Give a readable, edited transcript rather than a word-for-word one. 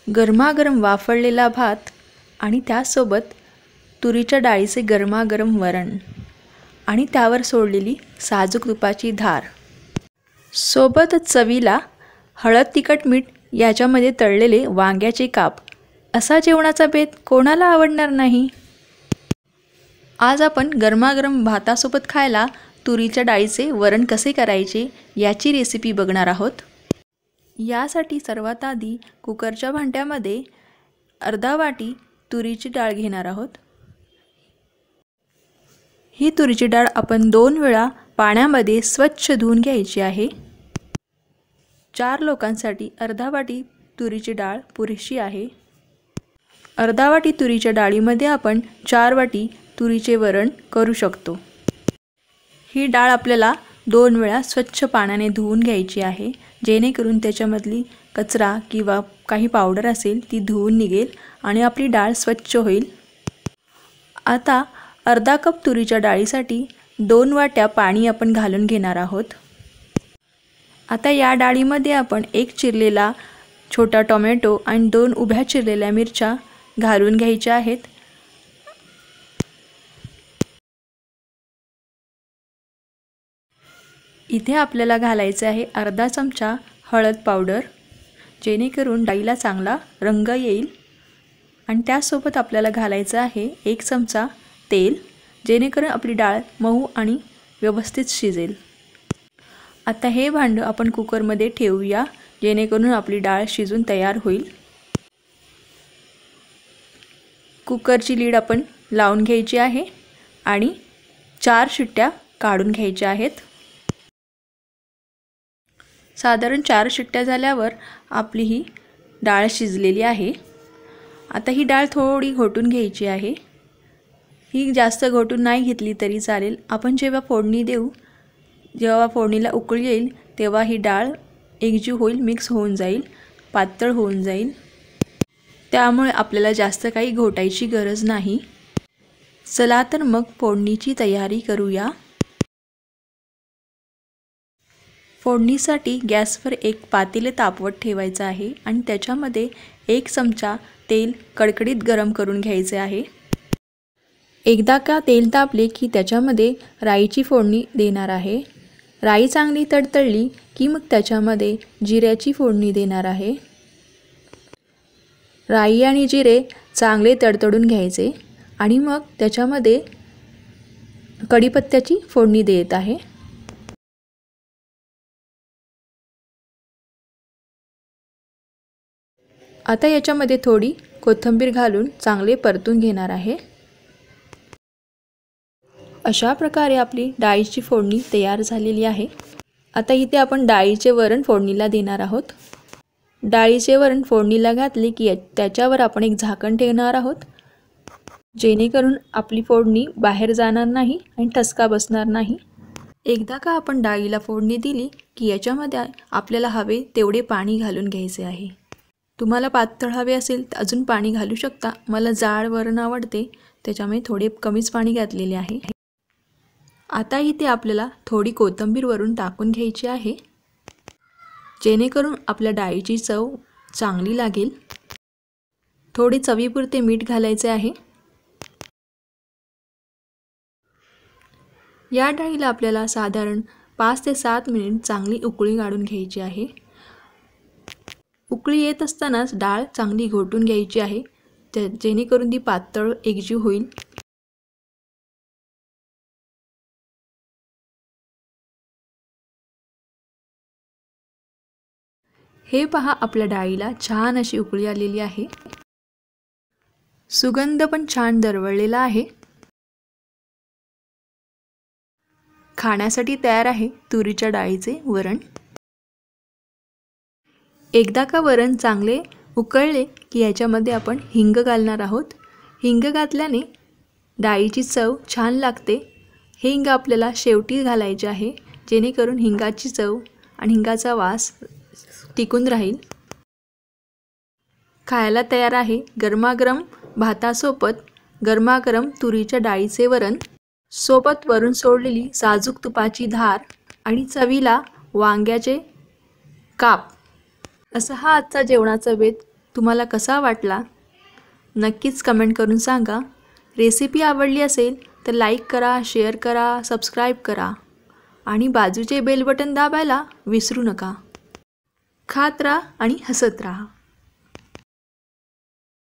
गरमागरम वाफळलेला भात आणि त्यासोबत तुरीच्या डाळीचे गरमागरम वरण आणि त्यावर सोडलेली साजूक तुपाची धार, सोबतच चवीला हळद तिखट मीठ याच्यामध्ये तळलेले वांग्याचे काप, असा जेवणाचा बेत कोणाला आवडणार नाही। आज आपण गरमागरम भातासोबत खायला तुरीच्या डाळीचे वरण कसे करायचे याची रेसिपी बघणार आहोत। यासाठी सर्वात आधी कुकरच्या भांड्यामध्ये अर्धा वाटी तुरीची डाळ घेणार आहोत। ही तुरीची डाळ आपण 2 वेळा पाण्यामध्ये स्वच्छ धुवून घ्यायची आहे। 4 लोकांसाठी अर्धा वाटी तुरीची डाळ पुरेशी आहे। अर्धा वाटी तुरीच्या डाळीमध्ये आपण 4 वाटी तुरीचे वरण करू शकतो। ही डाळ आपल्याला 2 वेळा स्वच्छ पाण्याने धुवून घ्यायची आहे, जेणेकरून त्याच्यामधली कचरा किंवा काही पावडर असेल ती धुवून निघेल आणि आपली डाळ स्वच्छ होईल। आता अर्धा कप तुरीच्या डाळीसाठी 2 वाट्या पाणी आपण घालून घेणार आहोत। आता या डाळीमध्ये आपण 1 चिरलेला छोटा टोमॅटो आणि 2 उभ्या चिरलेल्या मिरच्या घालून घ्यायच्या आहेत। इथे आपल्याला घालायचे आहे अर्धा चमचा हळद पावडर, जेणेकरून डाळीला चांगला रंग येईल। आणि त्यासोबत आपल्याला घालायचं आहे 1 चमचा तेल, जेणेकरून आपली डाळ मऊ आणि व्यवस्थित शिजेल। आता हे भांडं आपण कुकरमध्ये ठेवूया, जेणेकरून आपली डाळ शिजून तयार होईल। कुकरची लीड आपण लावून घ्यायची आहे आणि 4 शिट्ट्या काढून घ्यायच्या आहेत। साधारण 4 शिट्ट्या झाल्यावर आपली ही डाळ शिजलेली आहे। आता ही डाळ थोडी घोटून घ्यायची आहे। ही जास्त घोटून नाही घेतली तरी चालेल। आपण जेव्हा फोडणी देऊ, जेव्हा फोडणीला उकळी येईल तेव्हा ही डाळ एकजीव होईल, मिक्स होऊन जाईल, पातळ होऊन जाईल। त्यामुळे आपल्याला जास्त काही घोटायची गरज नाही। चला तर मग फोडणीची तयारी करूया। फोडणीसाठी गॅसवर एक पातेले तापवत ठेवायचं आहे आणि त्याच्यामध्ये 1 चमचा तेल कडकडीत गरम करून घ्यायचे आहे। एकदा का तेल तापले की त्याच्यामध्ये राईची फोडणी देणार आहे। राई चांगली तडतडली की मग त्याच्यामध्ये जिऱ्याची फोडणी देणार आहे। राई आणि जिरे चांगले तडतडून घ्यायचे आणि मग त्याच्यामध्ये कढीपत्त्याची फोडणी देत आहे। आता याच्यामध्ये थोडी कोथिंबीर घालून चांगले परतून घेणार आहे। अशा प्रकारे आपली डाळीची फोडणी तयार झालेली आहे। आता इथे आपण डाळीचे वरण फोडणीला देणार आहोत। डाळीचे वरण फोडणीला घातले की त्याच्यावर आपण एक झाकण ठेवणार आहोत, जेणेकरून आपली फोडणी बाहेर जाणार नाही आणि ठसका बसणार नाही। एकदा का आपण डाळीला फोडणी दिली की याच्यामध्ये आपल्याला हवे तेवढे पाणी घालून घ्यायचे आहे। तुम्हाला पातळ हवे असेल तर अजून पाणी घालू शकता। मला जाड वरण आवडते, त्याच्यामुळे थोडे कमीच पाणी घातलेले आहे। आता इथे आपल्याला थोडी कोथिंबीर वरून टाकून घ्यायची आहे, जेणेकरून आपल्या डाळीची चव चांगली लागेल। थोडी चवीपुरते मीठ घालायचे आहे। या डाळीला आपल्याला साधारण 5 ते 7 मिनिट चांगली उकळी काढून घ्यायची आहे। उकळी येत असतानाच डाळ चांगली घोटून घ्यायची आहे, जेणेकरून ती पातळ एकजीव होईल। हे पहा, आपल्या डाळीला छान अशी उकळी आलेली आहे। सुगंध पण छान दरवळलेला आहे। खाण्यासाठी तयार आहे तुरीच्या डाळीचे वरण। एकदा का वरण चांगले उकळले की याच्यामध्ये आपण हिंग घालणार आहोत। हिंग घातल्याने डाळीची चव छान लागते। हे हिंग आपल्याला शेवटी घालायचे आहे, जेणेकरून हिंगाची चव आणि हिंगाचा वास टिकून राहील। खायला तयार आहे गरमागरम भातासोबत गरमागरम तुरीच्या डाळीचे वरण, सोबत वरून सोडलेली साजूक तुपाची धार आणि चवीला वांग्याचे काप। असा हा आजचा जेवणाचा बेत तुम्हाला कसा वाटला नक्कीच कमेंट करून सांगा. रेसिपी आवडली असेल तर लाईक करा, शेअर करा, सबस्क्राईब करा आणि बाजूचे बेल बटन दाबायला विसरू नका. खात राहा आणि हसत राहा.